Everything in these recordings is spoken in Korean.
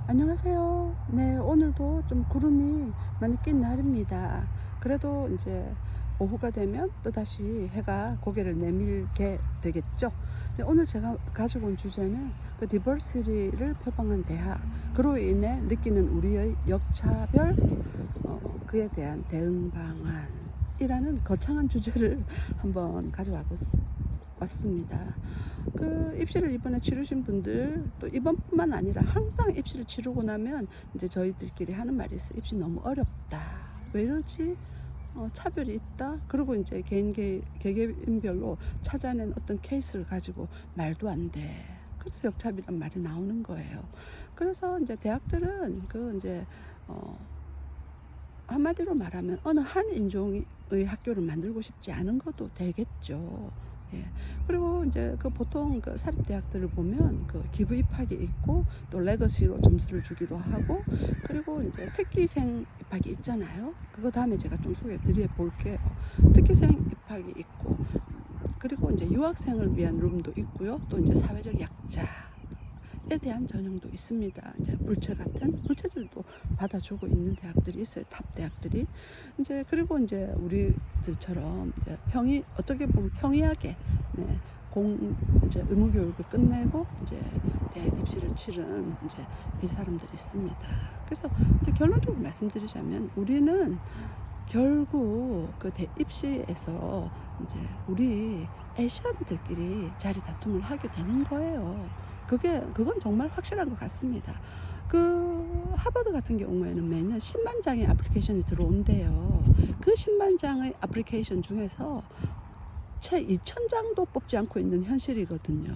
안녕하세요. 네, 오늘도 좀 구름이 많이 낀 날입니다. 그래도 이제 오후가 되면 또다시 해가 고개를 내밀게 되겠죠. 네, 오늘 제가 가지고 온 주제는 그 디버시티를 표방한 대학, 그로 인해 느끼는 우리의 역차별, 그에 대한 대응 방안이라는 거창한 주제를 한번 가져와 왔습니다. 그 입시를 이번에 치르신 분들, 또 이번뿐만 아니라 항상 입시를 치르고 나면 이제 저희들끼리 하는 말이 있어요. 입시 너무 어렵다. 왜 이러지? 차별이 있다. 그리고 이제 개개인별로 찾아낸 어떤 케이스를 가지고 말도 안 돼. 그래서 역차별이란 말이 나오는 거예요. 그래서 이제 대학들은 그 이제 한마디로 말하면 어느 한 인종의 학교를 만들고 싶지 않은 것도 되겠죠. 예. 그리고 이제 그 보통 그 사립대학들을 보면 그 기부 입학이 있고 또 레거시로 점수를 주기도 하고, 그리고 이제 특기생 입학이 있잖아요. 그거 다음에 제가 좀 소개해 드려 볼게요. 특기생 입학이 있고, 그리고 이제 유학생을 위한 룸도 있고요. 또 이제 사회적 약자 에 대한 전형도 있습니다. 이제 물체들도 받아주고 있는 대학들이 있어요. 탑 대학들이. 이제 그리고 이제 우리들처럼 이제 어떻게 보면 평이하게, 네, 이제 의무 교육을 끝내고 이제 대학 입시를 치른 이제 이 사람들이 있습니다. 그래서 이제 결론적으로 말씀드리자면 우리는 결국 그 입시에서 이제 우리 애시안들끼리 자리 다툼을 하게 되는 거예요. 그건 정말 확실한 것 같습니다. 그 하버드 같은 경우에는 매년 10만 장의 애플리케이션이 들어온대요. 그 10만 장의 애플리케이션 중에서 채 2,000장도 뽑지 않고 있는 현실이거든요.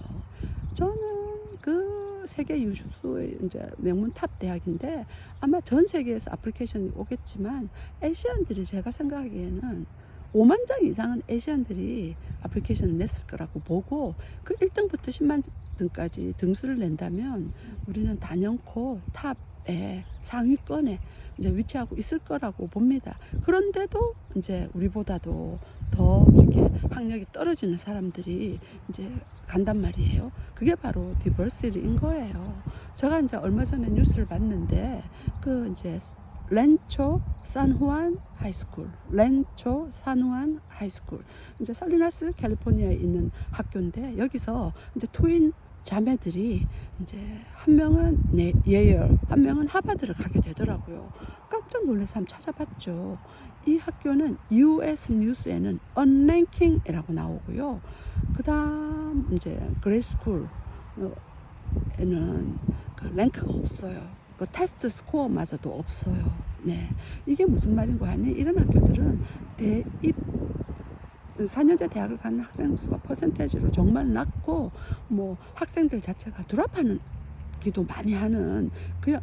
저는 그 세계 유수의 이제 명문 탑 대학인데 아마 전 세계에서 애플리케이션이 오겠지만 아시안들이, 제가 생각하기에는 5만 장 이상은 아시안들이 애플리케이션을 냈을 거라고 보고, 그 1등부터 10만 등까지 등수를 낸다면 우리는 단연코 탑에 상위권에 이제 위치하고 있을 거라고 봅니다. 그런데도 이제 우리보다도 더 이렇게 학력이 떨어지는 사람들이 이제 간단 말이에요. 그게 바로 디버시티인 거예요. 제가 이제 얼마 전에 뉴스를 봤는데 그 이제 렌초 산후안 하이스쿨, 이제 살리나스 캘리포니아에 있는 학교인데, 여기서 이제 트윈 자매들이 이제 한 명은 예열, 한 명은 하버드를 가게 되더라고요. 깜짝 놀라서 한번 찾아봤죠. 이 학교는 US 뉴스에는 언랭킹이라고 나오고요. 그 다음 이제 그레이스쿨 에는 그 랭크가 없어요. 그 테스트 스코어마저도 없어요. 네, 이게 무슨 말인고 하니, 이런 학교들은 4년제 대학을 가는 학생 수가 퍼센테이지로 정말 낮고, 뭐 학생들 자체가 드랍하는 기도 많이 하는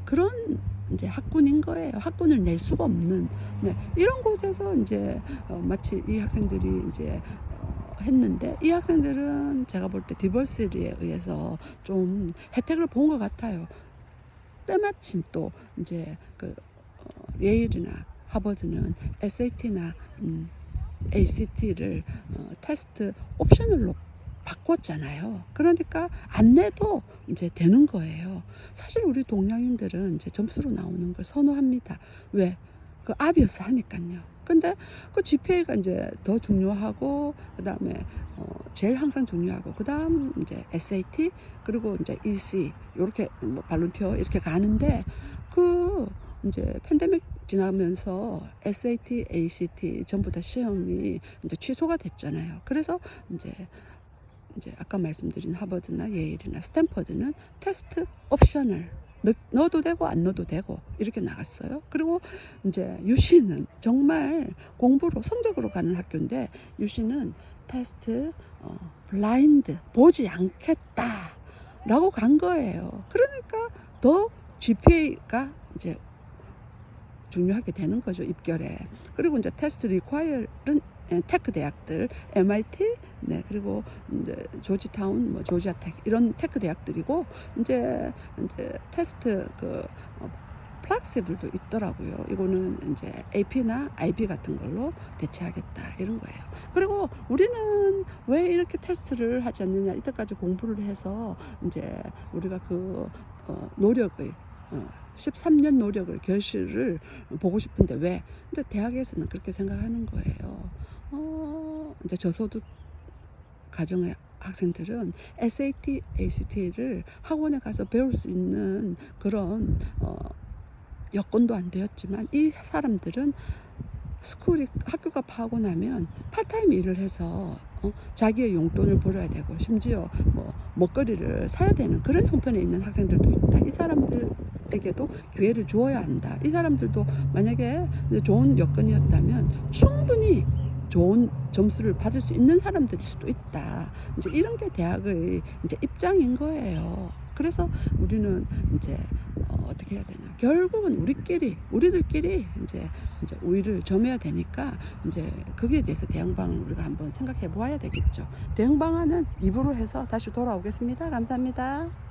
그런 이제 학군인 거예요. 학군을 낼 수가 없는, 네, 이런 곳에서 이제 마치 이 학생들이 이제 했는데, 이 학생들은 제가 볼 때 디버시티에 의해서 좀 혜택을 본 것 같아요. 때마침 또 이제 그 예일이나 하버드는 SAT나 ACT를 테스트 옵셔널로 바꿨잖아요. 그러니까 안 내도 이제 되는 거예요. 사실 우리 동양인들은 이제 점수로 나오는 걸 선호합니다. 왜? 그 아비어스 하니까요. 근데 그 GPA가 이제 더 중요하고, 그 다음에 제일 항상 중요하고, 그 다음 이제 SAT, 그리고 이제 EC, 요렇게 뭐 발론티어 이렇게 가는데, 그 이제 팬데믹 지나면서 SAT, ACT 전부 다 시험이 이제 취소가 됐잖아요. 그래서 이제 아까 말씀드린 하버드나 예일이나 스탠퍼드는 테스트 옵셔널, 넣어도 되고 안 넣어도 되고 이렇게 나갔어요. 그리고 이제 UC는 정말 공부로 성적으로 가는 학교인데, UC는 테스트 블라인드, 보지 않겠다 라고 간 거예요. 그러니까 더 GPA가 이제 중요하게 되는 거죠, 입결에. 그리고 이제 테스트 리콰이어는 테크 대학들, MIT, 네, 그리고 이제 조지타운, 뭐 조지아텍 이런 테크 대학들이고, 이제 테스트 플렉시블도 있더라고요. 이거는 이제 AP나 IB 같은 걸로 대체하겠다 이런 거예요. 그리고 우리는 왜 이렇게 테스트를 하지 않느냐, 이때까지 공부를 해서 이제 우리가 그 노력의 13년 노력을 결실을 보고 싶은데 왜? 근데 대학에서는 그렇게 생각하는 거예요. 이제 저소득 가정의 학생들은 SAT, ACT를 학원에 가서 배울 수 있는 그런 여건도 안 되었지만 이 사람들은 학교가 파고 나면 파타임 일을 해서 자기의 용돈을 벌어야 되고 심지어 뭐 먹거리를 사야 되는 그런 형편에 있는 학생들도 있다. 이 사람들에게도 기회를 주어야 한다. 이 사람들도 만약에 좋은 여건이었다면 충분히 좋은 점수를 받을 수 있는 사람들일 수도 있다. 이제 이런 게 대학의 이제 입장인 거예요. 그래서 우리는 이제 어떻게 해야 되냐. 결국은 우리들끼리 이제 우위를 점해야 되니까 이제 거기에 대해서 대응방을 우리가 한번 생각해 보아야 되겠죠. 대응 방안은 입으로 해서 다시 돌아오겠습니다. 감사합니다.